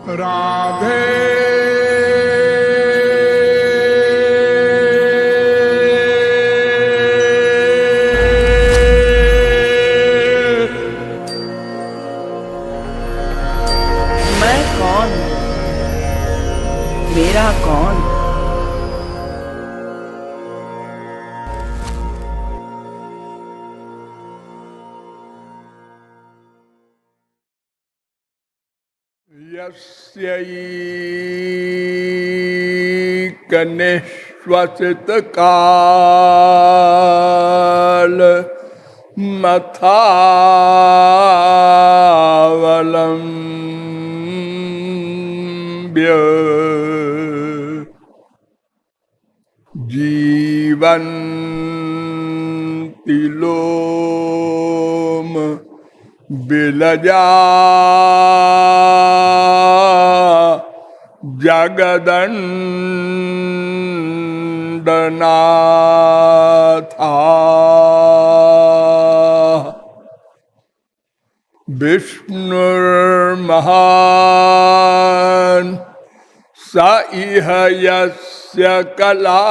राधे मैं कौन, मेरा कौन। यस्यैकनिश्वसित काल मथावलम्ब्य जीवन्ति लोम बिलजा जगदण्डनाथा विष्णुर्महान् स इह यस्य कला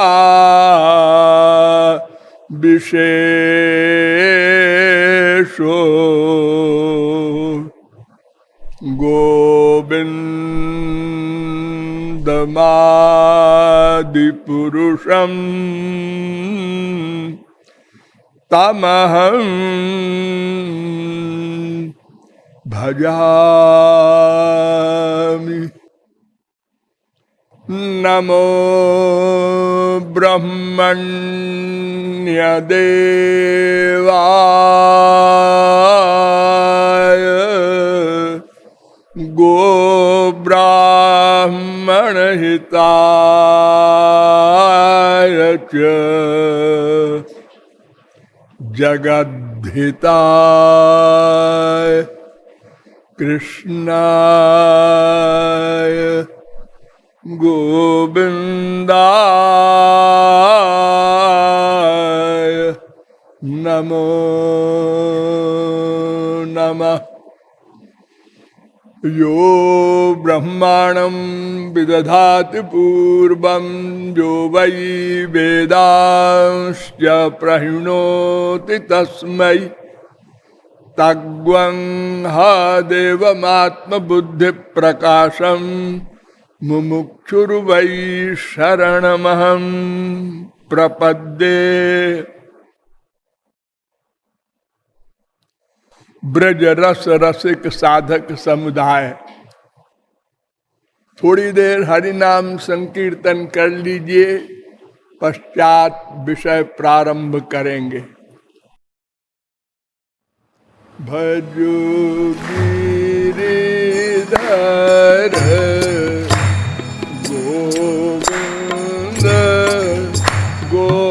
विशेषो गोविन्दमादिपुरुषं तमहं भजामि। नमो ब्रह्मण्यदेवाय गोब्राह्मणहिताय च जगद्धिताय कृष्णाय गोविन्दाय नमो नमः। यो ब्रह्माणं विदधाति पूर्वं यो वै वेदांश्च प्रहिणोति तस्मै तग्वं हा देवमात्मबुद्धिप्रकाशं मुमुक्षुर्वै शरणमहं प्रपद्ये। ब्रज रस रसिक साधक समुदाय, थोड़ी देर हरि नाम संकीर्तन कर लीजिए, पश्चात विषय प्रारंभ करेंगे। भजो गिरिधर गोविंद गोपाला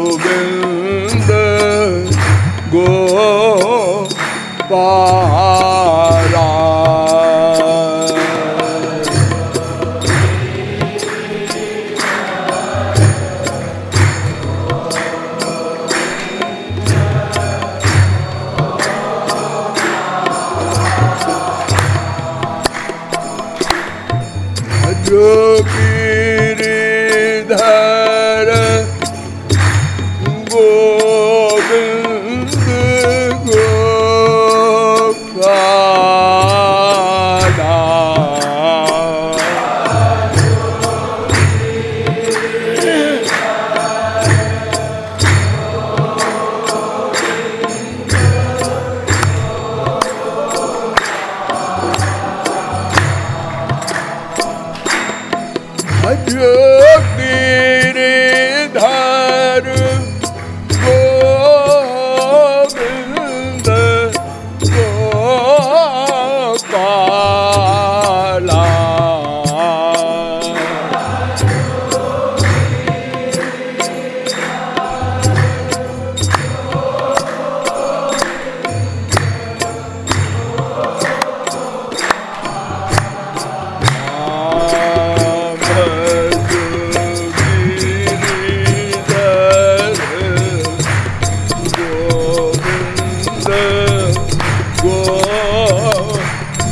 गोविंद गोपाला जो गिरिधर गोविंद गोपाला भजो गिरिधर गोविंद गोपाला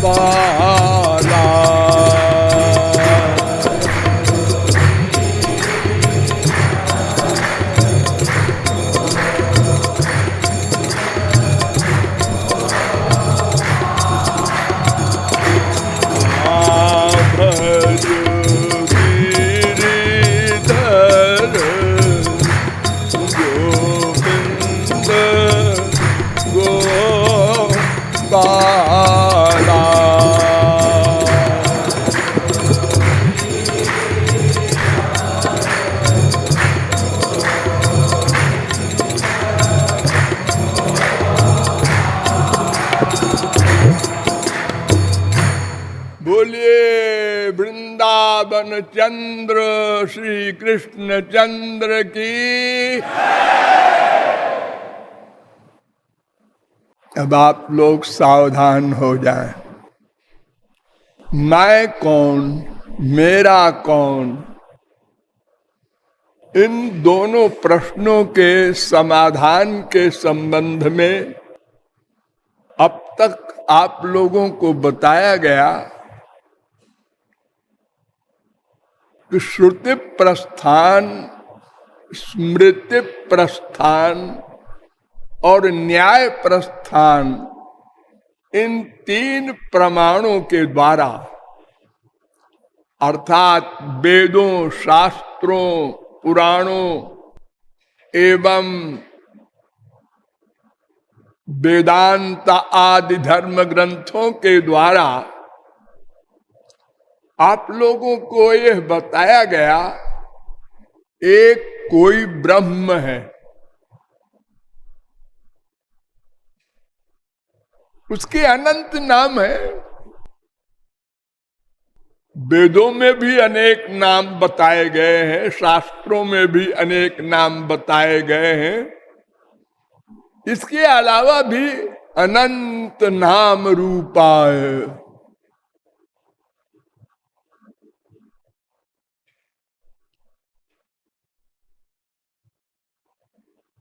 बाला। भज गिरिधर गोविंद गोपाला। बोलिए वृंदावन चंद्र श्री कृष्ण चंद्र की। अब आप लोग सावधान हो जाएं। मैं कौन, मेरा कौन, इन दोनों प्रश्नों के समाधान के संबंध में अब तक आप लोगों को बताया गया कि श्रुति प्रस्थान, स्मृति प्रस्थान और न्याय प्रस्थान, इन तीन प्रमाणों के द्वारा अर्थात वेदों, शास्त्रों, पुराणों एवं वेदांत आदि धर्म ग्रंथों के द्वारा आप लोगों को यह बताया गया एक कोई ब्रह्म है। उसके अनंत नाम है। वेदों में भी अनेक नाम बताए गए हैं, शास्त्रों में भी अनेक नाम बताए गए हैं। इसके अलावा भी अनंत नाम रूपाय।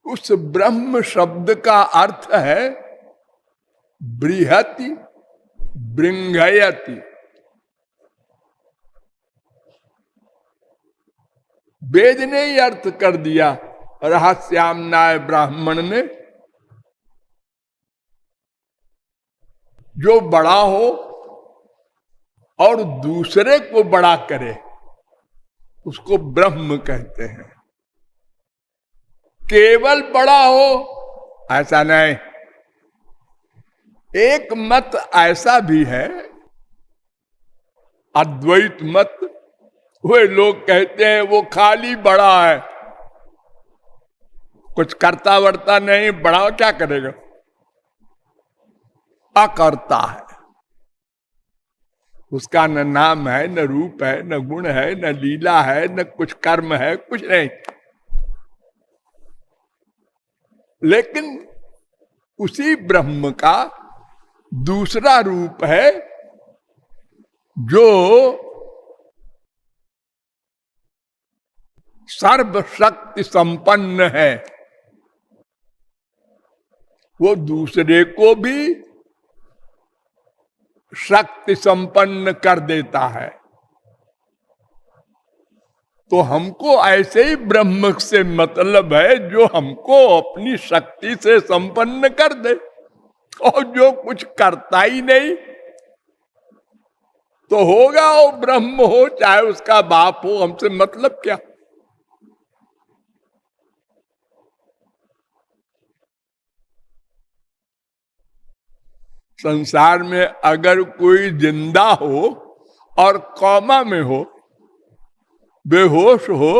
उस ब्रह्म शब्द का अर्थ है बृहति, बृंघयति। वेद ने ही अर्थ कर दिया, रहस्यामनाय ब्राह्मण ने। जो बड़ा हो और दूसरे को बड़ा करे उसको ब्रह्म कहते हैं। केवल बड़ा हो ऐसा नहीं। एक मत ऐसा भी है, अद्वैत मत। वे लोग कहते हैं वो खाली बड़ा है, कुछ करता वर्ता नहीं, बड़ा क्या करेगा, अकर्ता है। उसका न नाम है, न रूप है, न गुण है, न लीला है, न कुछ कर्म है, कुछ नहीं। लेकिन उसी ब्रह्म का दूसरा रूप है जो सर्वशक्ति संपन्न है। वो दूसरे को भी शक्ति संपन्न कर देता है। तो हमको ऐसे ही ब्रह्म से मतलब है जो हमको अपनी शक्ति से संपन्न कर दे, और जो कुछ करता ही नहीं तो होगा वो ब्रह्म हो चाहे उसका बाप हो, हमसे मतलब क्या। संसार में अगर कोई जिंदा हो और कोमा में हो, बेहोश हो,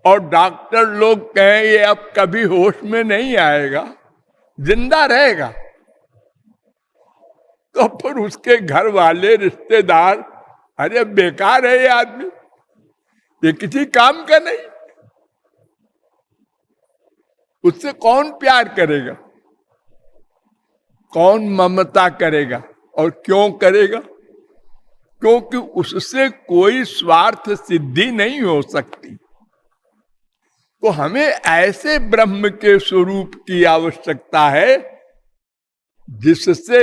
और डॉक्टर लोग कहें ये अब कभी होश में नहीं आएगा, जिंदा रहेगा, तो फिर उसके घर वाले, रिश्तेदार, अरे बेकार है ये आदमी, ये किसी काम का नहीं। उससे कौन प्यार करेगा, कौन ममता करेगा, और क्यों करेगा? क्योंकि उससे कोई स्वार्थ सिद्धि नहीं हो सकती। तो हमें ऐसे ब्रह्म के स्वरूप की आवश्यकता है जिससे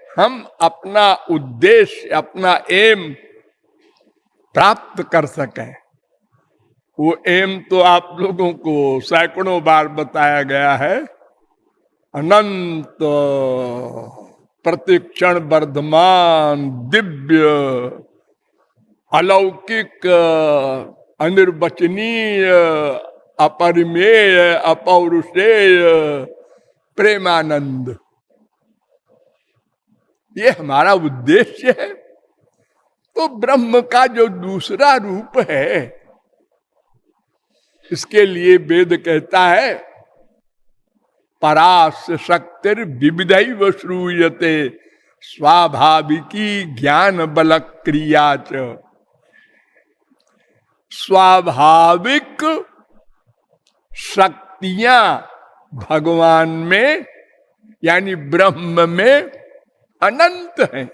हम अपना उद्देश्य, अपना एम प्राप्त कर सकें। वो एम तो आप लोगों को सैकड़ों बार बताया गया है। अनंत प्रतिक्षण वर्धमान दिव्य अलौकिक अनिर्वचनीय अपरिमेय अपौरुषेय प्रेमानंद, ये हमारा उद्देश्य है। तो ब्रह्म का जो दूसरा रूप है, इसके लिए वेद कहता है परास्य शक्तिर विविधैव श्रूयते स्वाभाविकी ज्ञान बल क्रिया च। स्वाभाविक शक्तियां भगवान में यानी ब्रह्म में अनंत हैं।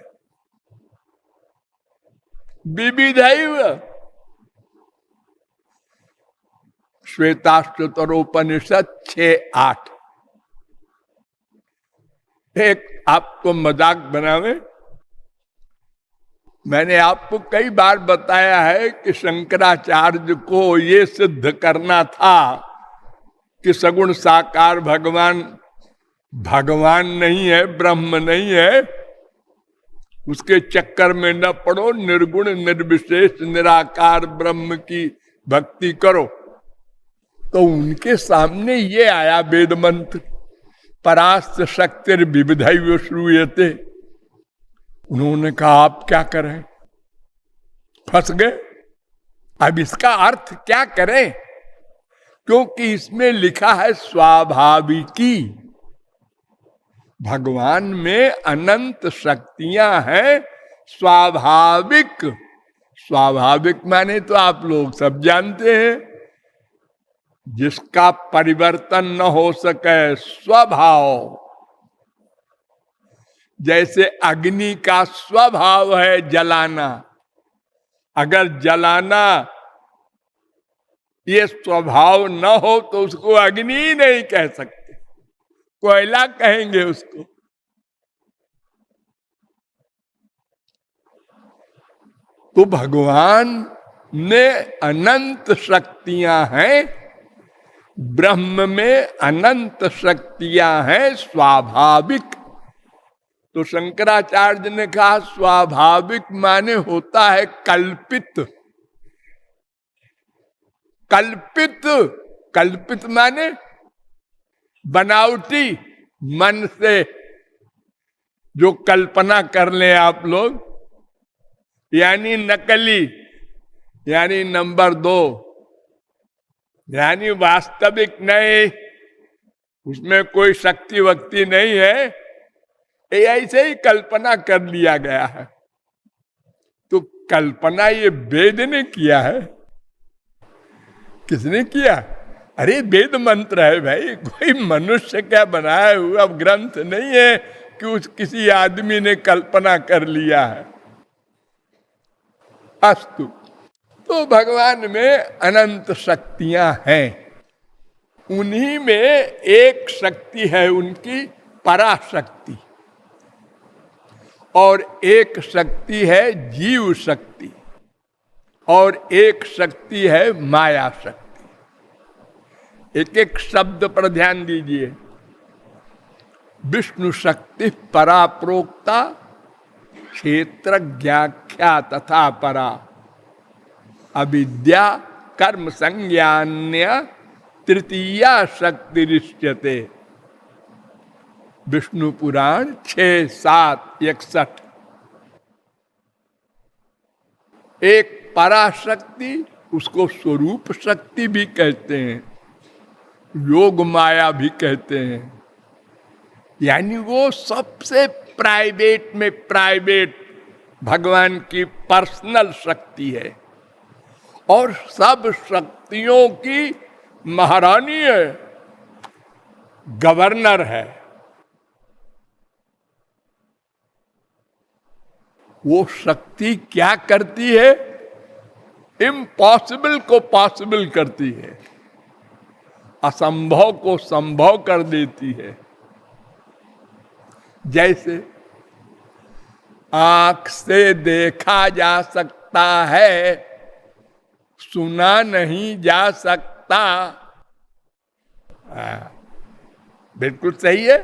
विविधैव, श्वेताश्वतरोपनिषद 6:8। एक आपको मजाक बनावे, मैंने आपको कई बार बताया है कि शंकराचार्य को ये सिद्ध करना था कि सगुण साकार भगवान भगवान नहीं है, ब्रह्म नहीं है। उसके चक्कर में न पड़ो, निर्गुण निर्विशेष निराकार ब्रह्म की भक्ति करो। तो उनके सामने ये आया वेद मंत्र परास्त शक्तिर विविधैव श्रूयते। उन्होंने कहा आप क्या करें, फंस गए। अब इसका अर्थ क्या करें, क्योंकि इसमें लिखा है स्वाभाविकी। भगवान में अनंत शक्तियां हैं स्वाभाविक। स्वाभाविक माने तो आप लोग सब जानते हैं, जिसका परिवर्तन न हो सके, स्वभाव। जैसे अग्नि का स्वभाव है जलाना, अगर जलाना ये स्वभाव न हो तो उसको अग्नि ही नहीं कह सकते, कोयला कहेंगे उसको। तो भगवान में अनंत शक्तियां हैं, ब्रह्म में अनंत शक्तियां हैं स्वाभाविक। तो शंकराचार्य ने कहा स्वाभाविक माने होता है कल्पित। कल्पित, कल्पित माने बनावटी, मन से जो कल्पना कर ले आप लोग, यानी नकली, यानी नंबर 2, यानी वास्तविक नहीं, उसमें कोई शक्ति वक्ति नहीं है, ऐसे ही कल्पना कर लिया गया है। तो कल्पना ये वेद ने किया है, किसने किया? अरे वेद मंत्र है भाई, कोई मनुष्य क्या बनाया हुआ ग्रंथ नहीं है कि उस किसी आदमी ने कल्पना कर लिया है। अस्तु, तो भगवान में अनंत शक्तियां हैं। उन्हीं में एक शक्ति है उनकी पराशक्ति, और एक शक्ति है जीव शक्ति, और एक शक्ति है माया शक्ति। एक एक शब्द पर ध्यान दीजिए। विष्णु शक्ति परा प्रोक्ता क्षेत्रज्ञाख्या तथा परा अविद्या कर्म संज्ञान्य तृतीया शक्ति रिष्यते। विष्णु पुराण 6:7-61। एक पराशक्ति, उसको स्वरूप शक्ति भी कहते हैं, योग माया भी कहते हैं। यानी वो सबसे प्राइवेट में प्राइवेट भगवान की पर्सनल शक्ति है, और सब शक्तियों की महारानी है, गवर्नर है। वो शक्ति क्या करती है? इम्पॉसिबल को पॉसिबल करती है, असंभव को संभव कर देती है। जैसे आंख से देखा जा सकता है, सुना नहीं जा सकता। बिल्कुल सही है।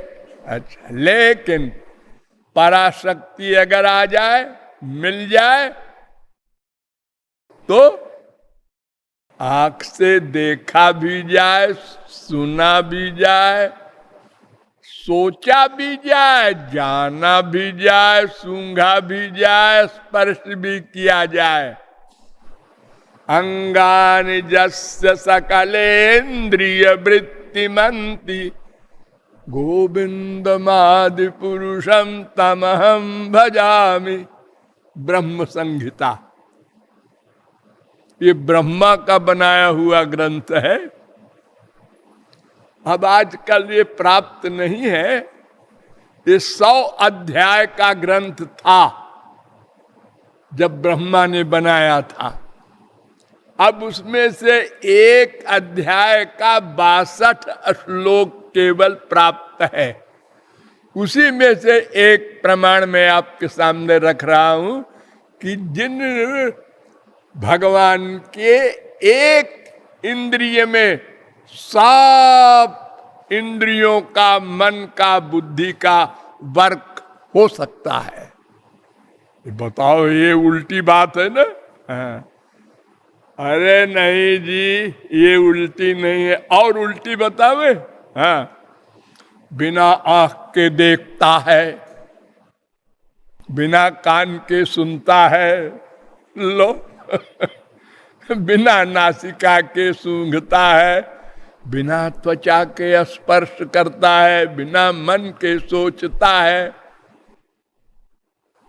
अच्छा, लेकिन पराशक्ति अगर आ जाए, मिल जाए, तो आंख से देखा भी जाए, सुना भी जाए, सोचा भी जाए, जाना भी जाए, सूंघा भी जाए, स्पर्श भी किया जाए। अंगानि जस्य सकलेन्द्रिय वृत्तिमन्ति गोविंदमादि पुरुषम तमहम भजामि। ब्रह्म संहिता, ये ब्रह्मा का बनाया हुआ ग्रंथ है। अब आजकल ये प्राप्त नहीं है। ये 100 अध्याय का ग्रंथ था जब ब्रह्मा ने बनाया था। अब उसमें से एक अध्याय का 62 श्लोक केवल प्राप्त है। उसी में से एक प्रमाण मैं आपके सामने रख रहा हूं कि जिन भगवान के एक इंद्रिय में सब इंद्रियों का, मन का, बुद्धि का वर्क हो सकता है। बताओ, ये उल्टी बात है ना? हाँ। अरे नहीं जी, ये उल्टी नहीं है। और उल्टी बतावे? हाँ, बिना आंख के देखता है, बिना कान के सुनता है, लो बिना नासिका के सूंघता है, बिना त्वचा के स्पर्श करता है, बिना मन के सोचता है।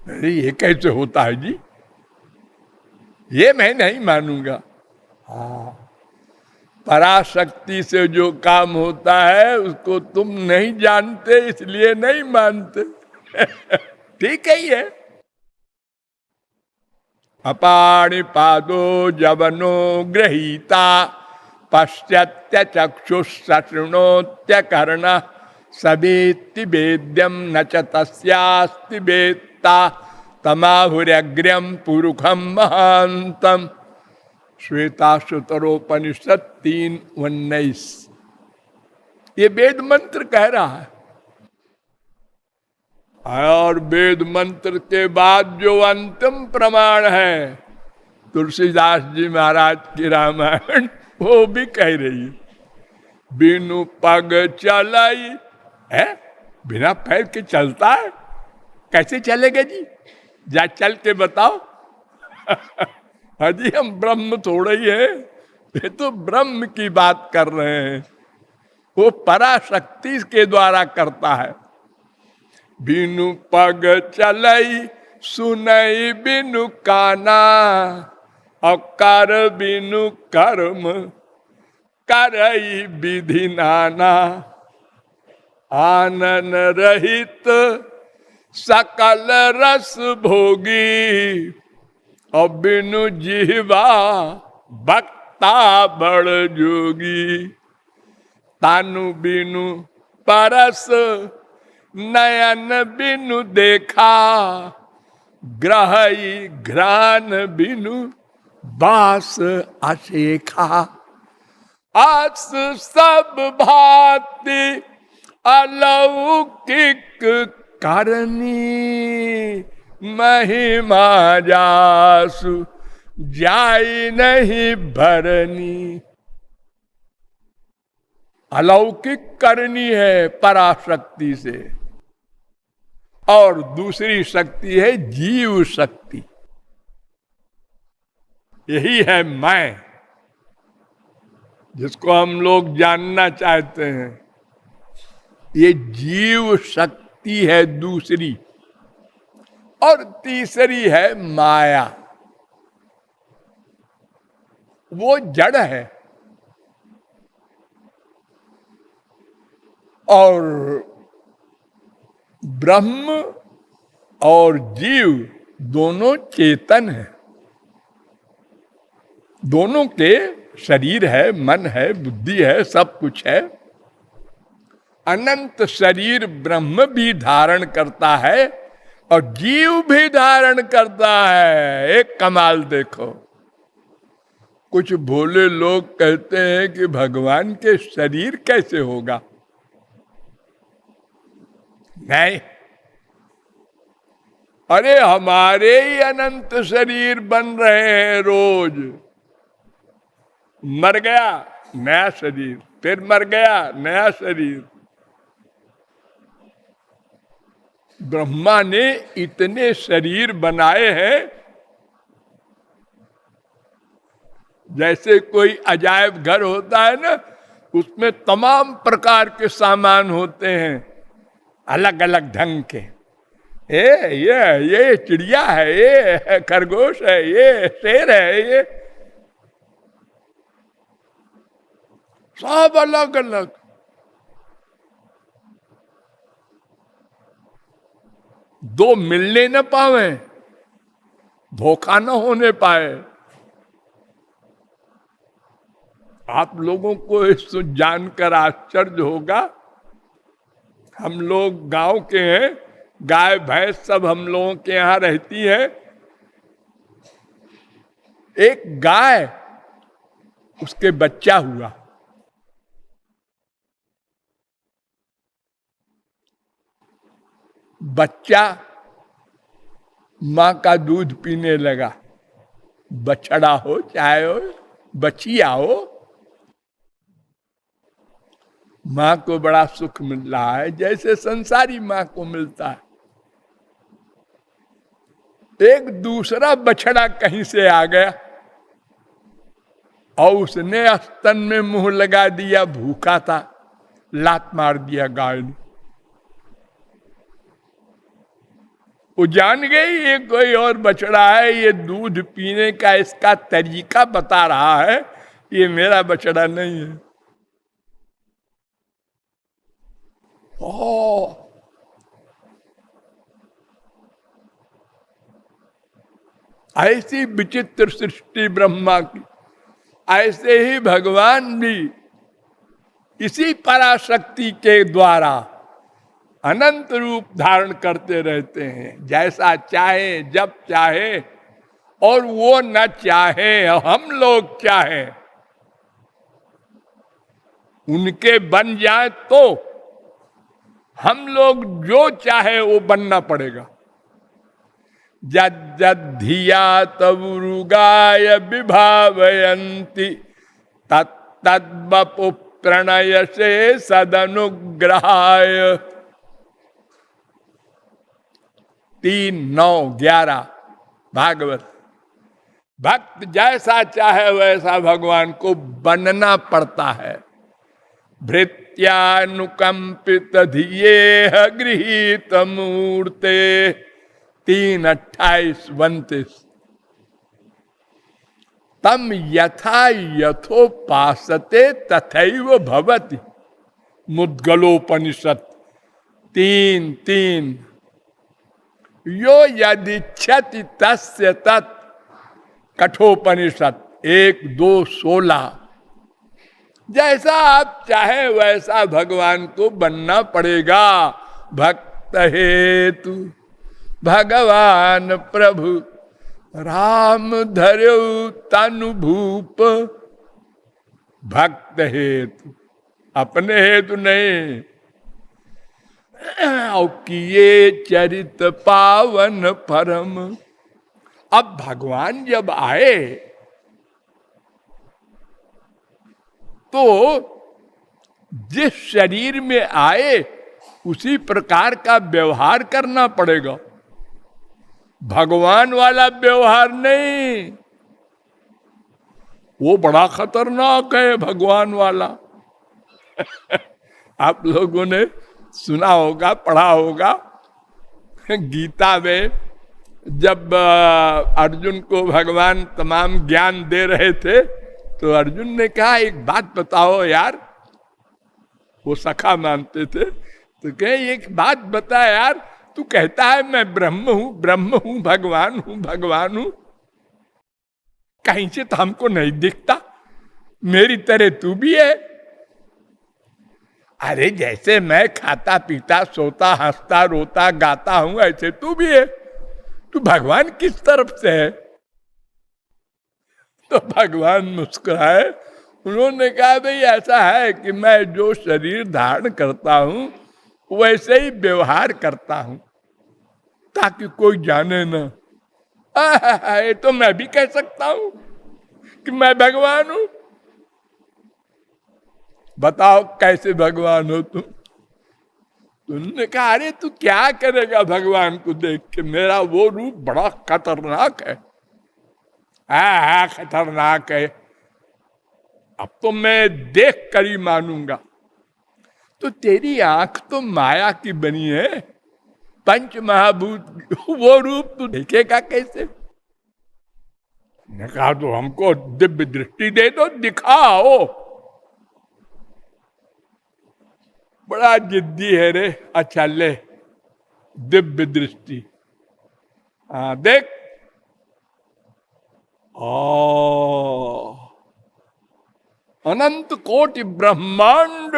अरे ये कैसे होता है जी? ये मैं नहीं मानूंगा। हाँ, पराशक्ति से जो काम होता है उसको तुम नहीं जानते, इसलिए नहीं मानते। ठीक है ये। अपाणि पादो जवनो गृहीता पश्चात्य चक्षुषृणोत्य कर्ण सवेत्ति वेद्यम न च तस्यास्ति वेत्ता तमाहुरग्र्यम पुरुखम महांतम। श्वेताश्वतरोपनिषद 3:19। ये वेद मंत्र कह रहा है। और वेद मंत्र के बाद जो अंतिम प्रमाण है, तुलसीदास जी महाराज की रामायण, वो भी कह रही है, बिनु पग चलाई है। बिना पैर के चलता है? कैसे चलेगा जी? जा चल के बताओ। हाजी, हम ब्रह्म थोड़े ही है, ये तो ब्रह्म की बात कर रहे हैं। वो पराशक्ति के द्वारा करता है। बिनु पग चलई सुनई बिनु काना, और कर बिनु कर्म करई विधि नाना। आनन रहित सकल रस भोगी, और बिनु जिह्वा भक्ता बड़ जोगी। तानु बिनु परस नयन बिनु देखा, ग्रहई घ्राण बिनु बास अशेखा। आस सब भांति अलौकिक करनी, महिमा जासु जाई नहीं भरनी। अलौकिक करनी है पराशक्ति से। और दूसरी शक्ति है जीव शक्ति। यही है मैं, जिसको हम लोग जानना चाहते हैं। ये जीव शक्ति है दूसरी। और तीसरी है माया, वो जड़ है। और ब्रह्म और जीव दोनों चेतन हैं। दोनों के शरीर है, मन है, बुद्धि है, सब कुछ है। अनंत शरीर ब्रह्म भी धारण करता है और जीव भी धारण करता है। एक कमाल देखो, कुछ भोले लोग कहते हैं कि भगवान के शरीर कैसे होगा। नहीं, अरे हमारे ही अनंत शरीर बन रहे हैं रोज। मर गया नया शरीर, फिर मर गया नया शरीर। ब्रह्मा ने इतने शरीर बनाए हैं, जैसे कोई अजायब घर होता है ना, उसमें तमाम प्रकार के सामान होते हैं, अलग अलग ढंग के। ये चिड़िया है, ये खरगोश है, ये शेर है, ये सब अलग अलग। दो मिलने न पावे, धोखा न होने पाए। आप लोगों को इसको जानकर आश्चर्य होगा, हम लोग गांव के हैं, गाय भैंस सब हम लोगों के यहां रहती है। एक गाय, उसके बच्चा हुआ, बच्चा मां का दूध पीने लगा। बछड़ा हो चाहे हो बचिया हो, मां को बड़ा सुख मिल रहा है, जैसे संसारी मां को मिलता है। एक दूसरा बछड़ा कहीं से आ गया और उसने स्तन में मुंह लगा दिया, भूखा था, लात मार दिया गाय ने। वो जान गई ये कोई और बछड़ा है, ये दूध पीने का इसका तरीका बता रहा है, ये मेरा बछड़ा नहीं है। ओ, ऐसी विचित्र सृष्टि ब्रह्मा की। ऐसे ही भगवान भी इसी पराशक्ति के द्वारा अनंत रूप धारण करते रहते हैं, जैसा चाहे जब चाहे, और वो न चाहे हम लोग चाहे उनके बन जाए तो हम लोग जो चाहे वो बनना पड़ेगा। जद्धिया तवुरुगाय विभावयन्ति तद्वपु प्रणय से सदनुग्रहाय। 3:9-11 भागवत। भक्त जैसा चाहे वैसा भगवान को बनना पड़ता है। भृत्यानुकंपित धियेह गृहीत मूर्ते। 3:28-29। तम यथा यथोपासते तथैव भवति। मुद्गलोपनिषद 3:3। यो यदिच्छति तस्य तत्। कठोपनिषद 1:2-16। जैसा आप चाहे वैसा भगवान को बनना पड़ेगा। भक्त हेतु भगवान प्रभु राम धर्यो तनु भूप। भक्त हेतु, अपने हेतु नहीं। और किए चरित पावन परम। अब भगवान जब आए तो जिस शरीर में आए उसी प्रकार का व्यवहार करना पड़ेगा। भगवान वाला व्यवहार नहीं, वो बड़ा खतरनाक है भगवान वाला। आप लोगों ने सुना होगा, पढ़ा होगा, गीता में जब अर्जुन को भगवान तमाम ज्ञान दे रहे थे तो अर्जुन ने कहा एक बात बताओ यार। वो सखा मानते थे, तो कहे एक बात बता यार, तू कहता है मैं ब्रह्म हूं, भगवान हूं, कहीं से तो हमको नहीं दिखता, मेरी तरह तू भी है। अरे जैसे मैं खाता पीता सोता हंसता रोता गाता हूं ऐसे तू भी है। तू भगवान किस तरफ से है? तो भगवान मुस्कुराए। उन्होंने कहा भाई ऐसा है कि मैं जो शरीर धारण करता हूं वैसे ही व्यवहार करता हूं ताकि कोई जाने ना। ये तो मैं भी कह सकता हूं कि मैं भगवान हूं। बताओ कैसे भगवान हो तुम? तुमने कहा अरे तू क्या करेगा भगवान को देख के, मेरा वो रूप बड़ा खतरनाक है। हाँ खतरनाक है, अब तो मैं देख कर ही मानूंगा। तो तेरी आंख तो माया की बनी है, पंच महाभूत, वो रूप तू देखेगा कैसे? ने कहा तो हमको दिव्य दृष्टि दे दो, दिखाओ। बड़ा जिद्दी है रे। अच्छा ले दिव्य दृष्टि, हाँ देख। ओ अनंत कोटि ब्रह्मांड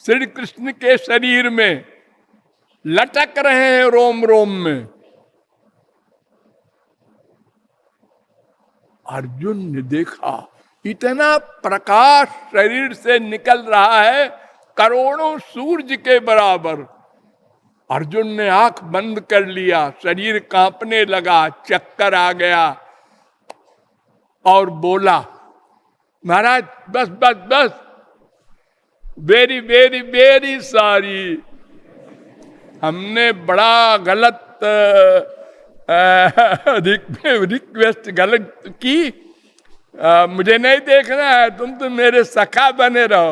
श्री कृष्ण के शरीर में लटक रहे हैं रोम रोम में। अर्जुन ने देखा इतना प्रकाश शरीर से निकल रहा है, करोड़ों सूरज के बराबर। अर्जुन ने आंख बंद कर लिया, शरीर कांपने लगा, चक्कर आ गया और बोला महाराज बस बस बस, वेरी वेरी वेरी सॉरी, हमने बड़ा गलत रिक्वेस्ट गलत की। मुझे नहीं देखना है, तुम तो मेरे सखा बने रहो।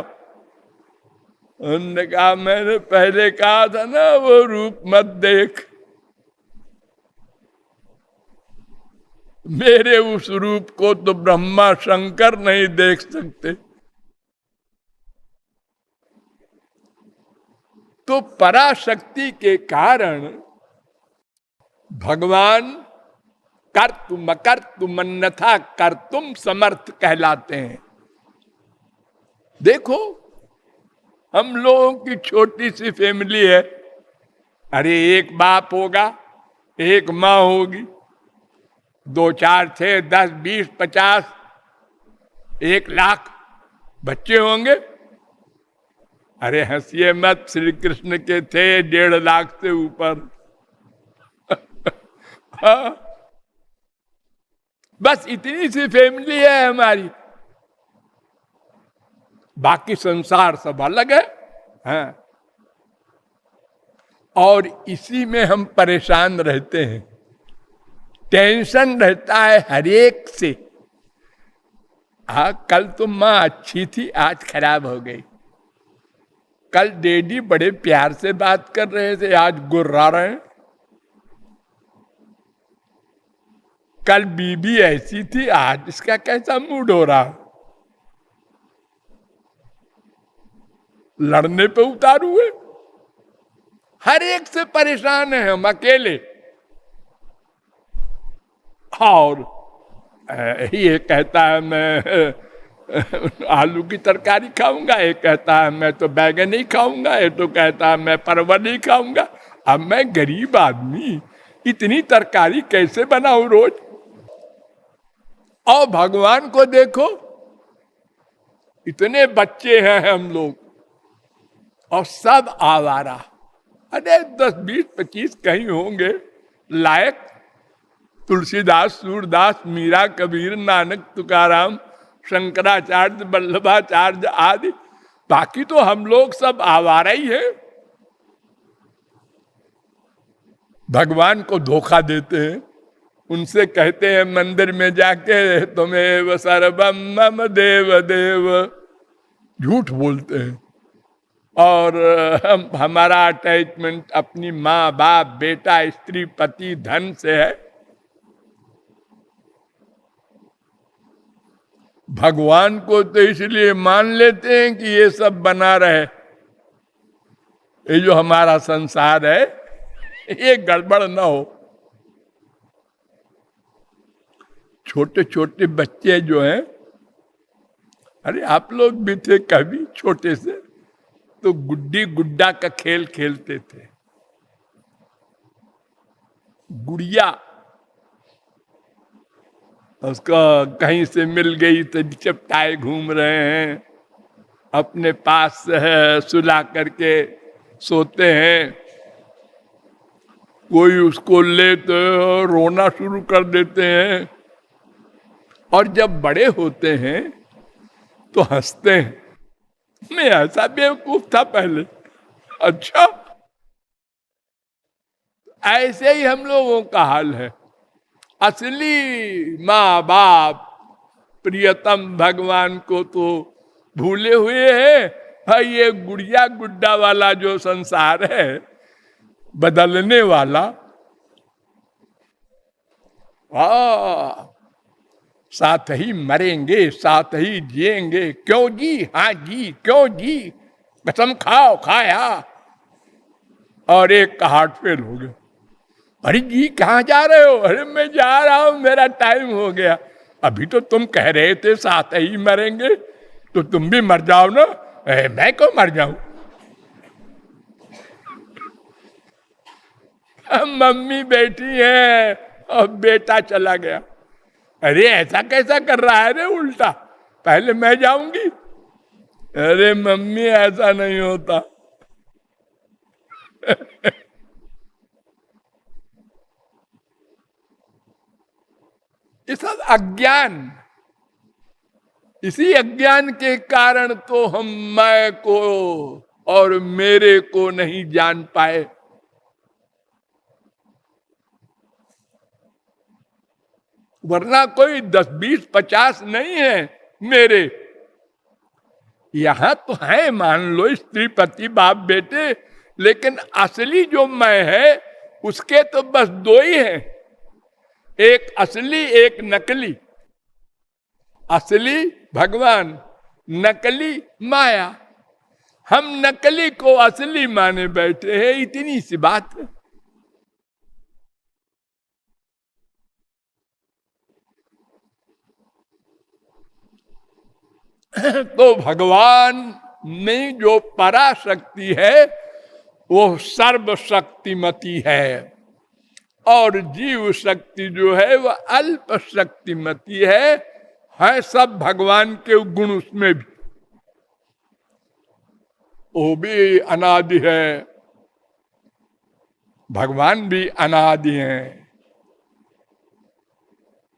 उन्होंने कहा मैंने पहले कहा था ना वो रूप मत देख, मेरे उस रूप को तो ब्रह्मा शंकर नहीं देख सकते। तो पराशक्ति के कारण भगवान कर्तुम अकर्तुम अन्यथा कर्तुम समर्थ कहलाते हैं। देखो हम लोगों की छोटी सी फैमिली है, अरे एक बाप होगा, एक माँ होगी, 2 4 6 10 20 50 1 लाख बच्चे होंगे। अरे हंसिए मत, श्री कृष्ण के थे 1.5 लाख से ऊपर। हाँ? बस इतनी सी फैमिली है हमारी, बाकी संसार सब अलग है। हाँ? और इसी में हम परेशान रहते हैं, टेंशन रहता है हर एक से। हाँ कल तो माँ अच्छी थी, आज खराब हो गई। कल डैडी बड़े प्यार से बात कर रहे थे, आज गुर्रा रहे हैं। कल बीबी ऐसी थी, आज इसका कैसा मूड हो रहा, लड़ने पे उतारू हुए। हर एक से परेशान है हम अकेले। और ये कहता है मैं आलू की तरकारी खाऊंगा, ये कहता है मैं तो बैगन ही खाऊंगा, ये तो कहता है मैं परवल ही खाऊंगा। अब मैं गरीब आदमी इतनी तरकारी कैसे बनाऊं रोज? और भगवान को देखो, इतने बच्चे हैं हम लोग और सब आवारा। अरे 10 20 25 कहीं होंगे लायक, तुलसीदास सूरदास मीरा कबीर नानक तुकाराम शंकराचार्य वल्लभाचार्य आदि, बाकी तो हम लोग सब आवारा ही है। भगवान को धोखा देते हैं, उनसे कहते हैं मंदिर में जाके तुम्हें सर्वम मम देव देव, झूठ बोलते हैं। और हमारा अटैचमेंट अपनी माँ बाप बेटा स्त्री पति धन से है। भगवान को तो इसलिए मान लेते हैं कि ये सब बना रहे, ये जो हमारा संसार है ये गड़बड़ ना हो। छोटे छोटे बच्चे जो हैं, अरे आप लोग भी थे कभी छोटे से, तो गुड्डी गुड्डा का खेल खेलते थे। गुड़िया उसको कहीं से मिल गई तो चपटाए घूम रहे हैं, अपने पास सुला करके सोते हैं। कोई उसको ले तो रोना शुरू कर देते हैं, और जब बड़े होते हैं तो हंसते हैं, मैं ऐसा बेवकूफ था पहले। अच्छा, ऐसे ही हम लोगों का हाल है। असली माँ बाप प्रियतम भगवान को तो भूले हुए हैं। भाई ये गुड़िया गुड्डा वाला जो संसार है, बदलने वाला, साथ ही मरेंगे साथ ही जिएंगे, क्यों जी, हाँ जी, क्यों जी, कसम खाओ, खाया, और एक का हार्ट फेल हो गया। अरे जी कहाँ जा रहे हो? अरे मैं जा रहा हूं, मेरा टाइम हो गया। अभी तो तुम कह रहे थे साथ ही मरेंगे, तो तुम भी मर जाओ ना। मैं क्यों मर जाऊं? मम्मी बैठी है और बेटा चला गया। अरे ऐसा कैसा कर रहा है रे उल्टा, पहले मैं जाऊंगी। अरे मम्मी ऐसा नहीं होता। इस अज्ञान, इसी अज्ञान के कारण तो हम मैं को और मेरे को नहीं जान पाए। वरना कोई 10, 20, 50 नहीं है मेरे। यहां तो है, मान लो स्त्री पति बाप बेटे, लेकिन असली जो मैं है उसके तो बस दो ही हैं, एक असली एक नकली। असली भगवान, नकली माया। हम नकली को असली माने बैठे हैं, इतनी सी बात है। तो भगवान में जो पराशक्ति है वो सर्वशक्तिमती है, और जीव शक्ति जो है वह अल्प शक्तिमती है सब भगवान के गुण उसमें भी। वो भी अनादि है, भगवान भी अनादि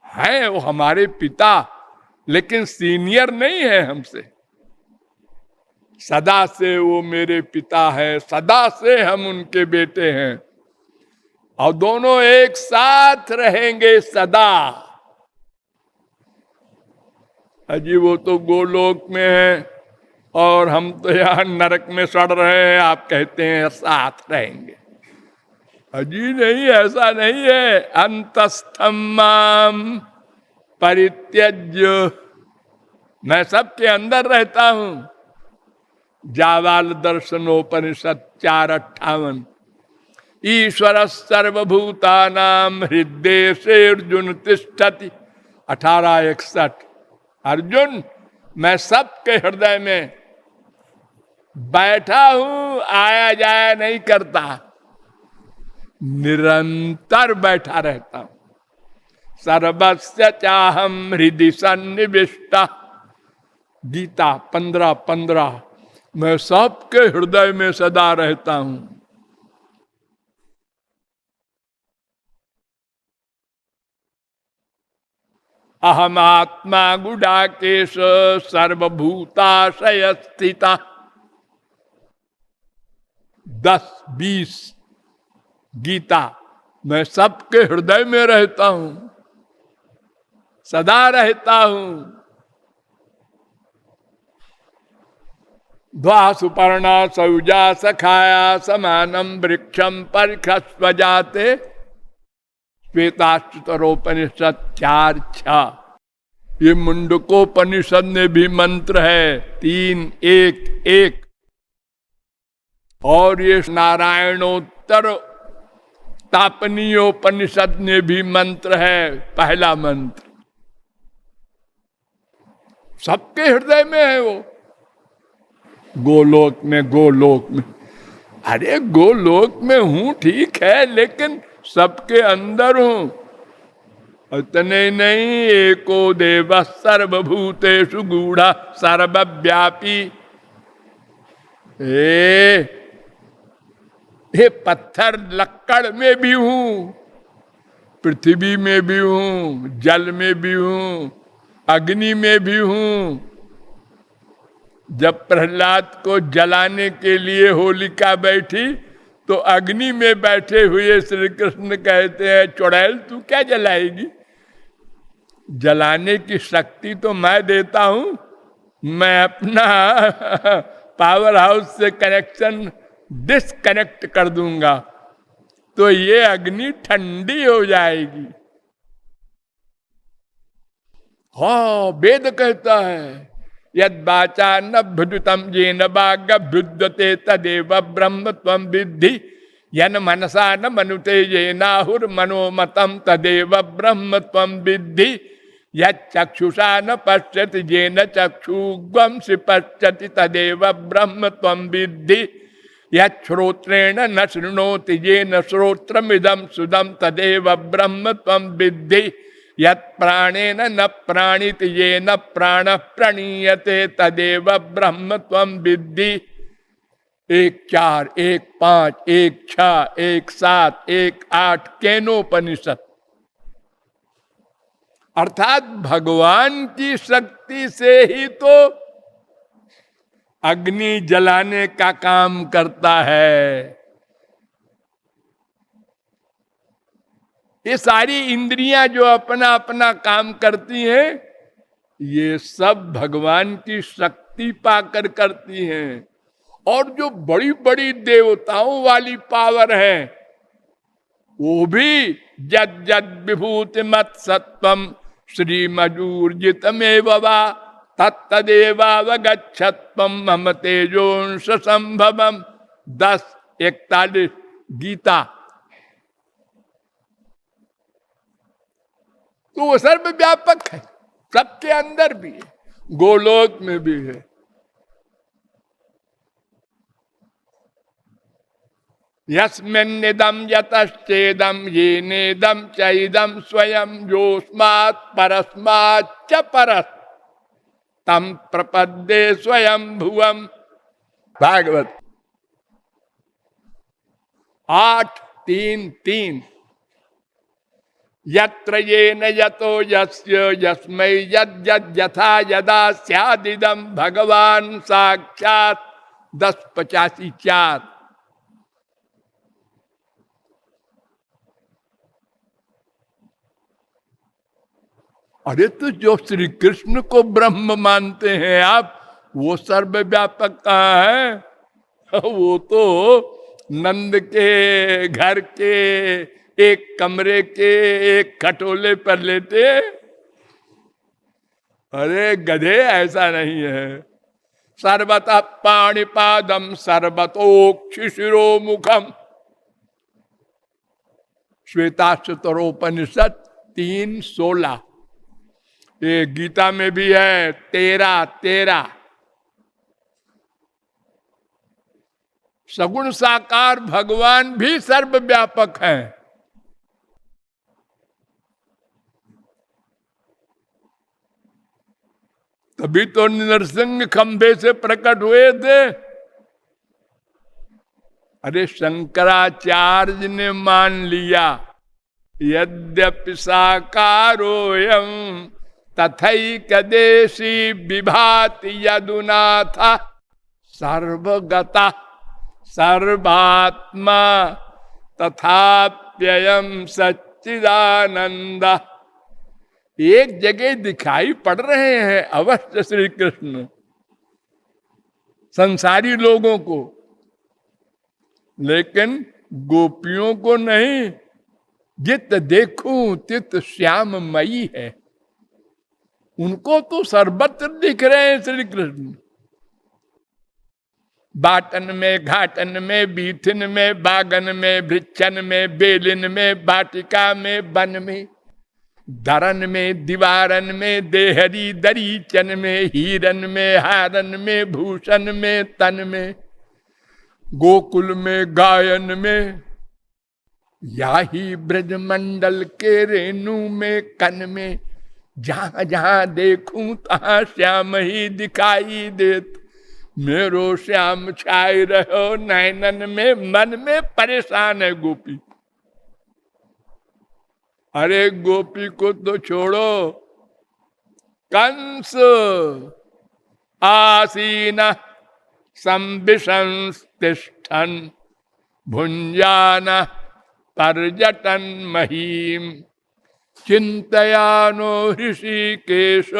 है वो हमारे पिता, लेकिन सीनियर नहीं है हमसे। सदा से वो मेरे पिता है, सदा से हम उनके बेटे हैं, और दोनों एक साथ रहेंगे सदा। अजी वो तो गोलोक में है और हम तो यहाँ नरक में सड़ रहे हैं, आप कहते हैं साथ रहेंगे। अजी नहीं, ऐसा नहीं है। अंतस्थम माम परित्यज्य, मैं सबके अंदर रहता हूं। जावाल दर्शनोपनिषद 4:58। ईश्वर सर्वभूतानां हृदय अर्जुन तिष्ठति 18:61। अर्जुन, मैं सबके हृदय में बैठा हूं, आया जाया नहीं करता, निरंतर बैठा रहता हूं। सर्वस्य चाहम हृदि सन्निविष्टा, गीता 15:15। मैं सबके हृदय में सदा रहता हूं। अहम आत्मा गुडाकेश सर्वभूताशय स्थिता। 10-20 गीता। मैं सबके हृदय में रहता हूं, सदा रहता हूं। द्वा सुपर्णा सौजा सखाया समानम वृक्षम परिखस्व जाते, श्वेताश्वतरोपनिषद 4:6। ये मुंडकोपनिषद में भी मंत्र है 3:1:1, और ये नारायणोत्तर तापनीयोपनिषद में भी मंत्र है, पहला मंत्र। सबके हृदय में है वो। गोलोक में, गोलोक में। अरे गोलोक में हूं ठीक है, लेकिन सबके अंदर हूं। इतने नहीं, एको देव सर्वभूतेषु गूढ़ा सर्वव्यापी। ये पत्थर लक्कड़ में भी हूं, पृथ्वी में भी हूं, जल में भी हूं, अग्नि में भी हूं। जब प्रहलाद को जलाने के लिए होलिका बैठी तो अग्नि में बैठे हुए श्री कृष्ण कहते हैं, चुड़ैल तू क्या जलाएगी? जलाने की शक्ति तो मैं देता हूं, मैं अपना पावर हाउस से कनेक्शन डिस्कनेक्ट कर दूंगा तो ये अग्नि ठंडी हो जाएगी। हाँ, वेद कहता है यद वाचा न भुतम ये न बागभ्युद्यते तदेव ब्रह्म त्वं विद्धि, यन मनसा न मनुते ये नाहुर मनोमतम तदेव ब्रह्म त्वं विद्धि, यक्षुषा न पश्यति ये न चक्षुग्वंसि पश्यति तदेव ब्रह्म त्वं विद्धि, यश्रोत्रेण न शृणोति ये न श्रोत्रमिदं सुदं तदेव ब्रह्म त्वं विद्धि, यत् प्राणेन न प्राणित ये न प्राण प्रणीयते तदेव ब्रह्म त्वं विद्धि। 1 4 1 5 1 6 1 7 1 8 केनोपनिषद। अर्थात भगवान की शक्ति से ही तो अग्नि जलाने का काम करता है। ये सारी इंद्रियां जो अपना अपना काम करती हैं, ये सब भगवान की शक्ति पाकर करती हैं। और जो बड़ी बड़ी देवताओं वाली पावर है, वो भी जद जद विभूति मत सत्वम श्रीमजूर्जितमेव वा तत्तदेवावगच्छत्वम मम तेजोंश संभवम। 10:41 गीता। तो वो सर्वव्यापक है, सबके अंदर भी है, गोलोक में भी है। यस्मिन्निदं यतश्चेदं येनेदं चैदं स्वयं योऽस्मात् परस्मात् च परस् तम प्रपद्ये स्वयं भुवम। भागवत 8:3-3। यत्र येन यतो यस्य यस्मै यद् यद् यथा यदा स्यादिदं भगवान साक्षात्। 10:85-4। अरे तो जो श्री कृष्ण को ब्रह्म मानते हैं आप, वो सर्वव्यापक कहाँ है? वो तो नंद के घर के एक कमरे के एक खटोले पर लेते। अरे गधे, ऐसा नहीं है। सर्वतः पाणिपादम सर्वतोक्षिशिरो मुखम। श्वेताश्वतरोपनिषद 3:16। ये गीता में भी है 13:13। सगुण साकार भगवान भी सर्वव्यापक है। तभी तो नरसिंह खंभे से प्रकट हुए थे। अरे शंकराचार्य ने मान लिया, यद्यपि साकारोऽयं तथैकदेशी विभाति यदुनाथ सर्वगता सर्वात्मा तथाप्ययं सच्चिदानंद। एक जगह दिखाई पड़ रहे हैं अवश्य श्री कृष्ण संसारी लोगों को, लेकिन गोपियों को नहीं। जित देखूं तित श्याममयी है, उनको तो सर्वत्र दिख रहे हैं श्री कृष्ण। बाटन में, घाटन में, बीथिन में, बागन में, वृक्षन में, बेलिन में, बाटिका में, वन में। धरन में दीवारन में देहरी दरीचन में हीरन में हारन में भूषण में तन में गोकुल में गायन में या ही ब्रजमंडल के रेणु में कन में जहां जहां देखूं तहां श्याम ही दिखाई देत मेरो श्याम छाई रहो नैनन में मन में परेशान है गोपी। अरे गोपी को तो छोड़ो, कंस आसीन संविशंस्तिष्ठन् भुंजान पर्यटन महीम चिंतयानो ऋषिकेश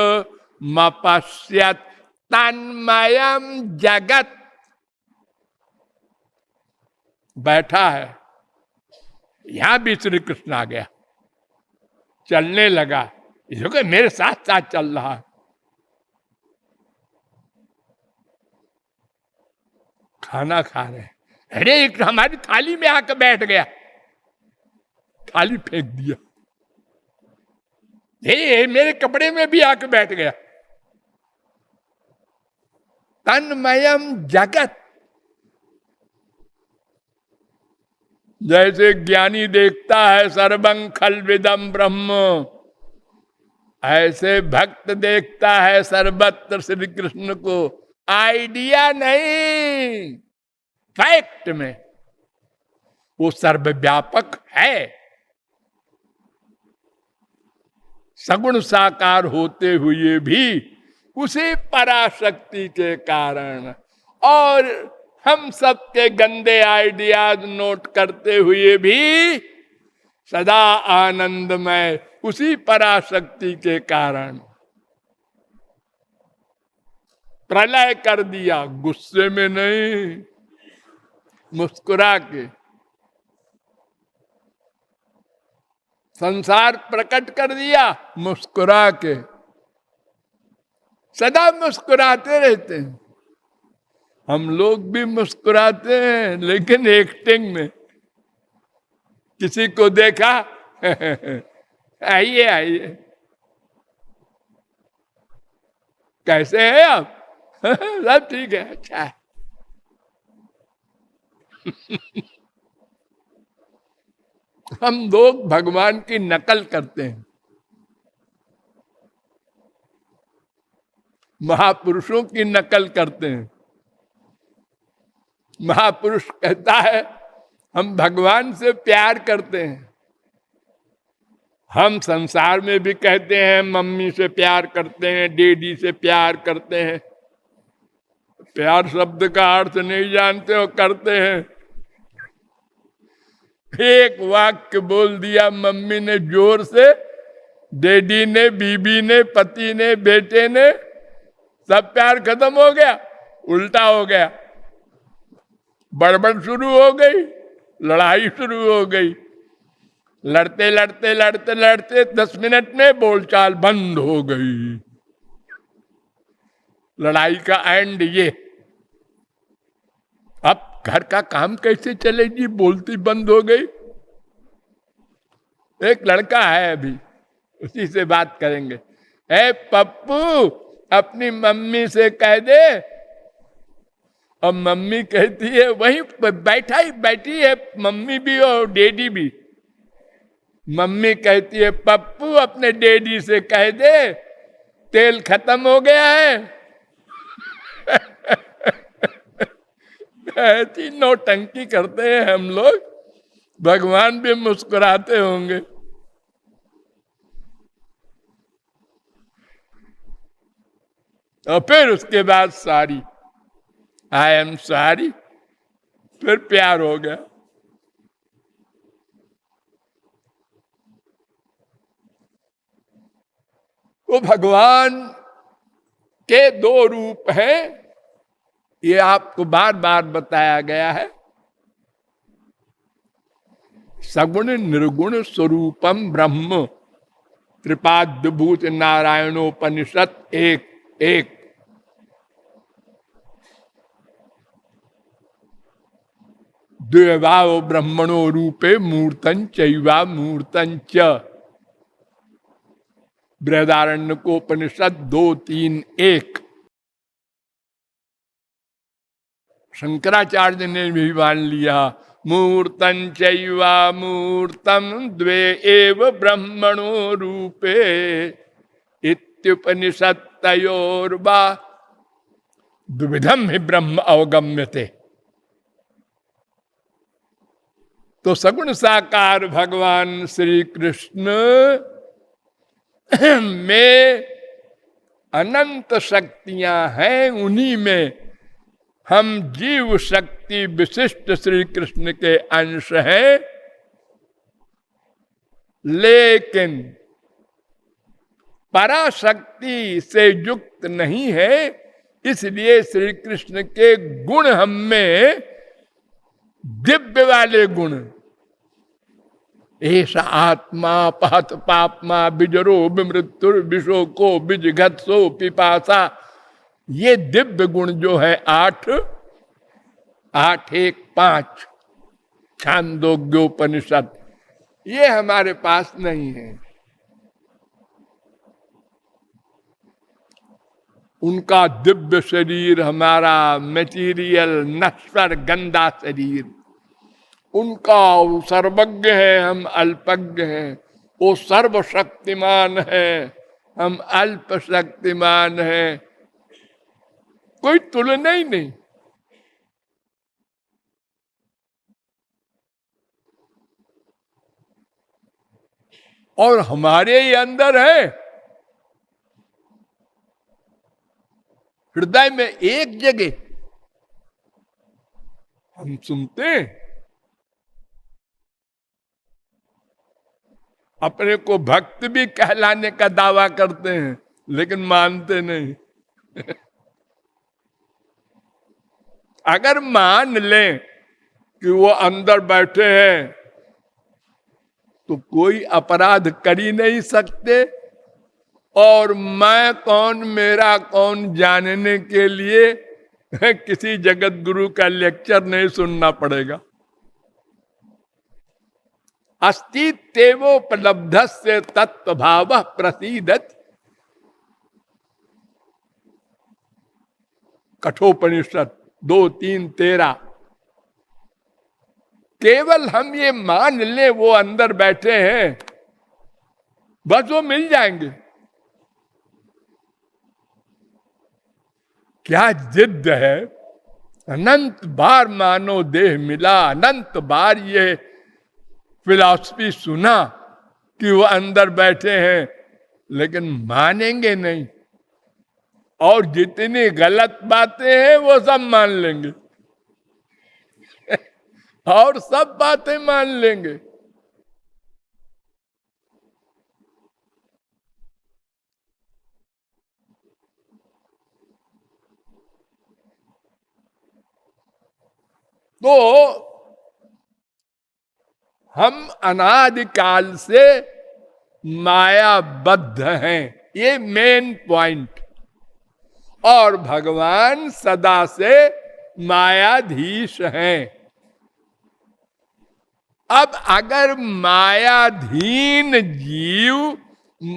मपश्यत तन्मयम जगत। बैठा है, यहां भी श्री कृष्ण आ गया, चलने लगा, इसको मेरे साथ साथ चल रहा है। खाना खा रहे हैं, अरे एक हमारी थाली में आकर बैठ गया, थाली फेंक दिया। ये मेरे कपड़े में भी आकर बैठ गया। तन्मयम जगत, जैसे ज्ञानी देखता है सर्वं खल्विदं ब्रह्म, ऐसे भक्त देखता है सर्वत्र श्री कृष्ण को। आइडिया नहीं, फैक्ट में वो सर्वव्यापक है। सगुण साकार होते हुए भी उसी पराशक्ति के कारण और हम सबके गंदे आइडियाज नोट करते हुए भी सदा आनंदमय उसी पराशक्ति के कारण प्रलय कर दिया। गुस्से में नहीं, मुस्कुरा के संसार प्रकट कर दिया, मुस्कुरा के। सदा मुस्कुराते रहते हैं, हम लोग भी मुस्कुराते हैं, लेकिन एक्टिंग में। किसी को देखा आइए आइए, कैसे हैं आप? सब ठीक है, अच्छा है। हम लोग भगवान की नकल करते हैं। महापुरुषों की नकल करते हैं। महापुरुष कहता है हम भगवान से प्यार करते हैं। हम संसार में भी कहते हैं मम्मी से प्यार करते हैं, डैडी से प्यार करते हैं। प्यार शब्द का अर्थ नहीं जानते हो, करते हैं। एक वाक्य बोल दिया मम्मी ने जोर से, डैडी ने, बीबी ने, पति ने, बेटे ने, सब प्यार खत्म हो गया, उल्टा हो गया। बड़बड़ शुरू हो गई, लड़ाई शुरू हो गई। लड़ते लड़ते लड़ते लड़ते 10 मिनट में बोलचाल बंद हो गई। लड़ाई का एंड ये। अब घर का काम कैसे चलेगी, बोलती बंद हो गई। एक लड़का है अभी, उसी से बात करेंगे। ए पप्पू, अपनी मम्मी से कह दे। और मम्मी कहती है, वहीं बैठी है मम्मी भी और डैडी भी। मम्मी कहती है पप्पू अपने डैडी से कह दे तेल खत्म हो गया है। ऐसी नौटंकी करते हैं हम लोग। भगवान भी मुस्कुराते होंगे। और फिर उसके बाद सारी, आई एम सॉरी, फिर प्यार हो गया। वो भगवान के 2 रूप हैं, ये आपको बार बार बताया गया है। सगुण निर्गुण स्वरूपम ब्रह्म, त्रिपाद्यभूत नारायणोपनिषद 1:1। द्वैवाव ब्रह्मणो रूपे मूर्तं चैवा मूर्तं च। बृहदारण्यकोपनिषद 2:3-1। शंकराचार्य ने भी मान लिया, मूर्तं चैवा मूर्तं द्वे एव ब्रह्मणो रूपे इत्युपनिषद तयोर्वा द्विविधम ही ब्रह्म अवगम्यते। तो सगुण साकार भगवान श्री कृष्ण में अनंत शक्तियां हैं, उन्हीं में हम जीव शक्ति विशिष्ट श्री कृष्ण के अंश हैं, लेकिन पराशक्ति से युक्त नहीं है। इसलिए श्री कृष्ण के गुण हम में दिव्य वाले गुण, ऐसा आत्मा पहत पापमा बिजरो विमृत्युर विशोको बिजघत्सो पिपासा, ये दिव्य गुण जो है 8, 8, 1, 5 छांदोग्योपनिषद, ये हमारे पास नहीं है। उनका दिव्य शरीर, हमारा मटीरियल नश्वर गंदा शरीर, उनका वो सर्वज्ञ है, हम अल्पज्ञ हैं। वो सर्वशक्तिमान है, हम अल्प शक्तिमान हैं। कोई तुलना ही नहीं। और हमारे ही अंदर है, हृदय में एक जगह हम सुनते हैं, अपने को भक्त भी कहलाने का दावा करते हैं, लेकिन मानते नहीं। अगर मान लें कि वो अंदर बैठे हैं तो कोई अपराध कर ही नहीं सकते, और मैं कौन मेरा कौन जानने के लिए किसी जगत गुरु का लेक्चर नहीं सुनना पड़ेगा। अस्तित्वोपलब्धस्य तत्वभावः प्रसीदति, कठोपनिषद 2:3-13। केवल हम ये मान ले वो अंदर बैठे हैं, बस वो मिल जाएंगे। क्या जिद है, अनंत बार मानो देह मिला, अनंत बार ये फिलॉसफी सुना कि वो अंदर बैठे हैं, लेकिन मानेंगे नहीं। और जितनी गलत बातें हैं वो सब मान लेंगे और सब बातें मान लेंगे। तो हम अनादिकाल से मायाबद्ध हैं, ये मेन पॉइंट। और भगवान सदा से मायाधीश हैं। अब अगर मायाधीन जीव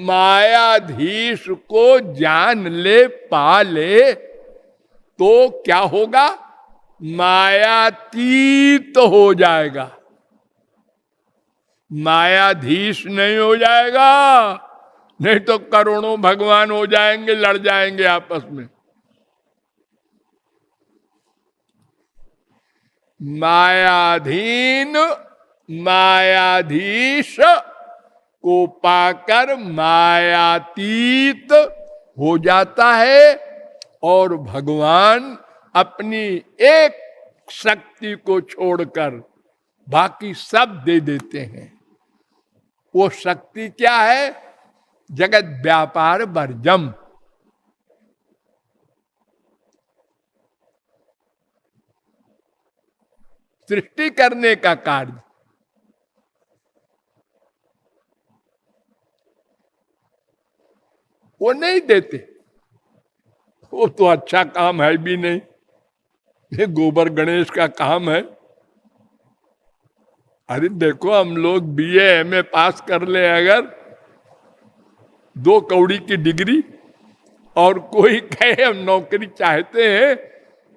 मायाधीश को जान ले, पा ले, तो क्या होगा? मायातीत हो जाएगा, मायाधीश नहीं हो जाएगा। नहीं तो करोड़ों भगवान हो जाएंगे, लड़ जाएंगे आपस में। मायाधीन मायाधीश को पाकर मायातीत हो जाता है, और भगवान अपनी एक शक्ति को छोड़कर बाकी सब दे देते हैं। वो शक्ति क्या है? जगत व्यापार वर्जम। सृष्टि करने का कार्य। वो नहीं देते, वो तो अच्छा काम है भी नहीं, ये गोबर गणेश का काम है। अरे देखो, हम लोग BA MA पास कर ले, अगर 2 कौड़ी की डिग्री, और कोई कहे हम नौकरी चाहते हैं,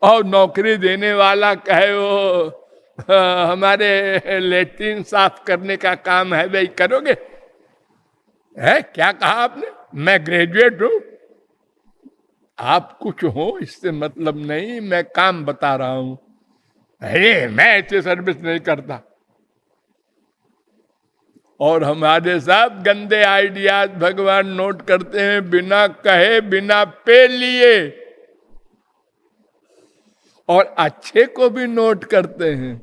और नौकरी देने वाला कहे वो हमारे लेट्रिन साफ करने का काम है, भाई करोगे? है क्या कहा आपने? मैं ग्रेजुएट हूं। आप कुछ हो इससे मतलब नहीं, मैं काम बता रहा हूं। अरे मैं ऐसे सर्विस नहीं करता। और हमारे साथ गंदे आइडियाज भगवान नोट करते हैं, बिना कहे बिना पे लिए, और अच्छे को भी नोट करते हैं।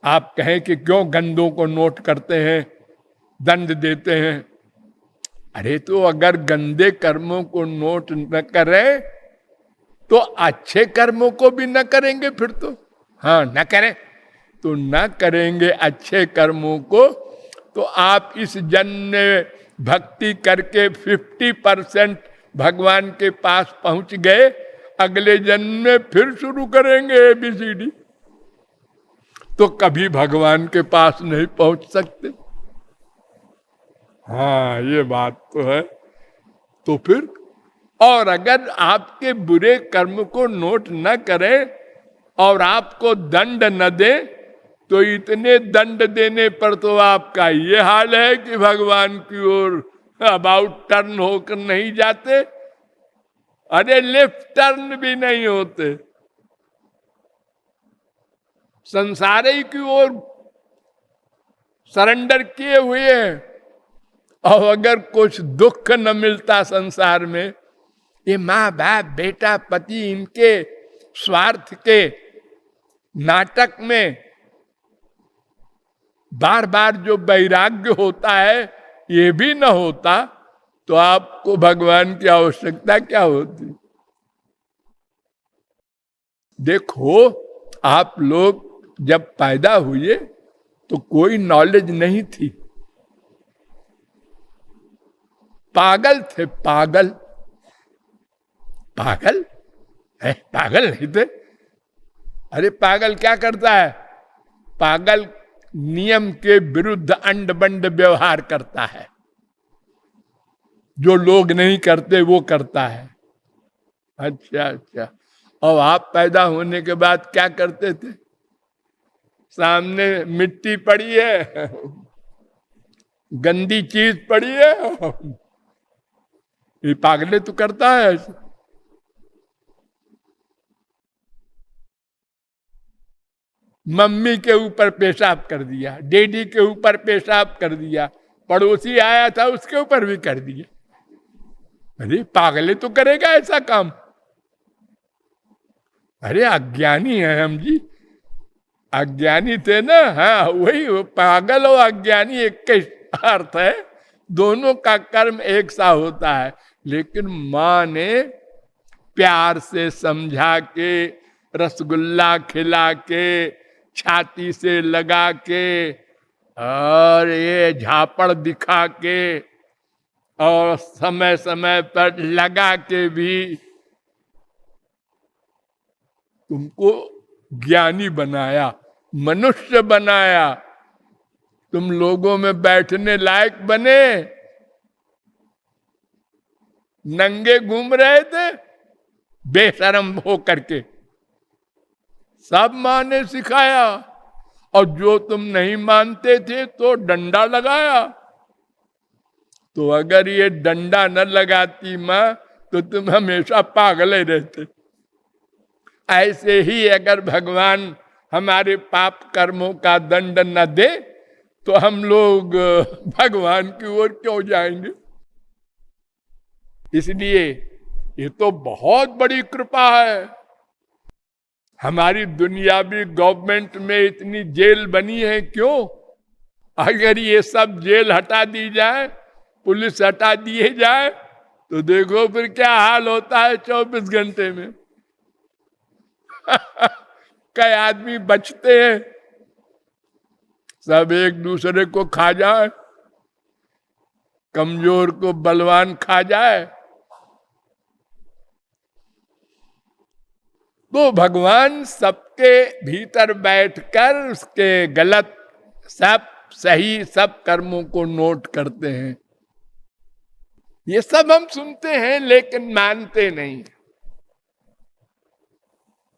आप कहें कि क्यों गंदों को नोट करते हैं, दंड देते हैं? अरे तो अगर गंदे कर्मों को नोट न करें तो अच्छे कर्मों को भी न करेंगे फिर तो। हाँ, न करें तो न करेंगे अच्छे कर्मों को, तो आप इस जन्म में भक्ति करके 50% भगवान के पास पहुंच गए, अगले जन्म में फिर शुरू करेंगे ABCD, तो कभी भगवान के पास नहीं पहुंच सकते। हाँ, ये बात तो है। तो फिर, और अगर आपके बुरे कर्म को नोट न करें और आपको दंड न दे, तो इतने दंड देने पर तो आपका ये हाल है कि भगवान की ओर अबाउट टर्न होकर नहीं जाते, अरे लेफ्ट टर्न भी नहीं होते, संसार ही की ओर सरेंडर किए हुए हैं। और अगर कुछ दुख न मिलता संसार में, ये माँ बाप बेटा पति इनके स्वार्थ के नाटक में बार बार जो वैराग्य होता है, ये भी न होता, तो आपको भगवान की आवश्यकता क्या होती? देखो, आप लोग जब पैदा हुए तो कोई नॉलेज नहीं थी, पागल थे, पागल। पागल है? पागल नहीं थे। अरे पागल क्या करता है? पागल नियम के विरुद्ध अंड बंड व्यवहार करता है, जो लोग नहीं करते वो करता है। अच्छा अच्छा। और आप पैदा होने के बाद क्या करते थे? सामने मिट्टी पड़ी है, गंदी चीज पड़ी है, ये पागले तो करता है ऐसे। मम्मी के ऊपर पेशाब कर दिया, डैडी के ऊपर पेशाब कर दिया, पड़ोसी आया था उसके ऊपर भी कर दिया। अरे पागले तो करेगा ऐसा काम? अरे अज्ञानी है हम जी, अज्ञानी थे ना। हाँ, वही पागल और अज्ञानी एक के अर्थ है, दोनों का कर्म एक सा होता है। लेकिन माँ ने प्यार से समझा के, रसगुल्ला खिला के, छाती से लगा के, और ये झापड़ दिखा के, और समय समय पर लगा के भी तुमको ज्ञानी बनाया, मनुष्य बनाया, तुम लोगों में बैठने लायक बने। नंगे घूम रहे थे बेशरम हो करके, सब माँ ने सिखाया, और जो तुम नहीं मानते थे तो डंडा लगाया। तो अगर ये डंडा न लगाती माँ तो तुम हमेशा पागल ही रहते। ऐसे ही अगर भगवान हमारे पाप कर्मों का दंड न दे तो हम लोग भगवान की ओर क्यों जाएंगे? इसलिए ये तो बहुत बड़ी कृपा है। हमारी दुनियावी गवर्नमेंट में इतनी जेल बनी है क्यों? अगर ये सब जेल हटा दी जाए, पुलिस हटा दिए जाए, तो देखो फिर क्या हाल होता है 24 घंटे में। कई आदमी बचते हैं, सब एक दूसरे को खा जाए, कमजोर को बलवान खा जाए। तो भगवान सबके भीतर बैठकर उसके गलत सब सही सब कर्मों को नोट करते हैं। ये सब हम सुनते हैं लेकिन मानते नहीं।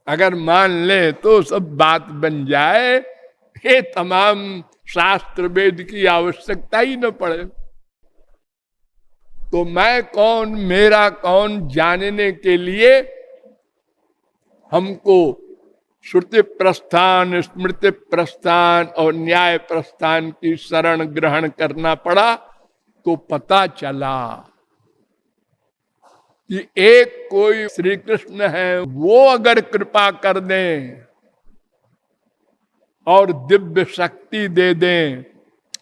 अगर मान ले तो सब बात बन जाए, ये तमाम शास्त्र वेद की आवश्यकता ही न पड़े। तो मैं कौन मेरा कौन जानने के लिए हमको श्रुति प्रस्थान, स्मृति प्रस्थान और न्याय प्रस्थान की शरण ग्रहण करना पड़ा। तो पता चला कि एक कोई श्री कृष्ण है, वो अगर कृपा कर दें और दिव्य शक्ति दे दें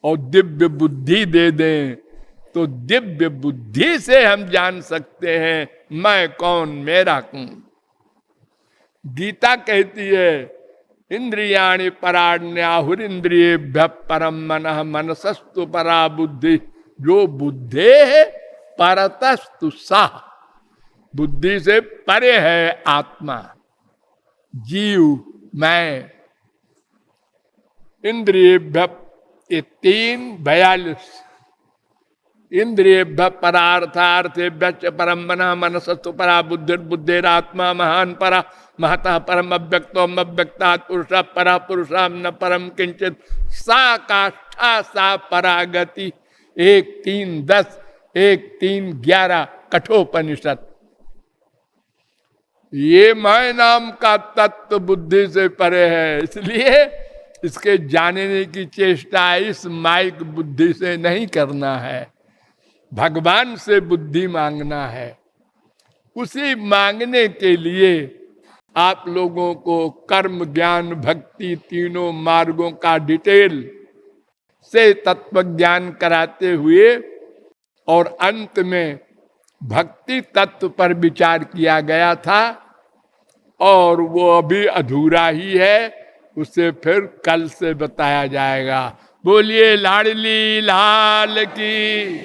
और दिव्य बुद्धि दे दें, तो दिव्य बुद्धि से हम जान सकते हैं मैं कौन मेरा कौन। गीता कहती है इंद्रियाणि पराण्याहुरिंद्रियेभ्यः परम मनः मनसस्तु परा बुद्धि, जो बुद्धे है परतस्तु सा, बुद्धि से परे है आत्मा, जीव, मैं। इंद्रियेभ्यः 3:42 इंद्रियेभ्यः परार्थार्थेभ्यश्च परम मनः मनसस्तु परा बुद्धि, बुद्धिरात्मा महान परा महतः परम अव्यक्तोम अव्यक्तात् पुरुषः परा पुरुषां न परम किंचित सा काष्ठा सा परागति। 1:3:10 1:3:11 कठोपनिषद। ये मैं नाम का तत्व बुद्धि से परे है, इसलिए इसके जानने की चेष्टा इस माइक बुद्धि से नहीं करना है, भगवान से बुद्धि मांगना है। उसी मांगने के लिए आप लोगों को कर्म ज्ञान भक्ति तीनों मार्गों का डिटेल से तत्व ज्ञान कराते हुए और अंत में भक्ति तत्व पर विचार किया गया था, और वो अभी अधूरा ही है, उसे फिर कल से बताया जाएगा। बोलिए लाडली लाल की।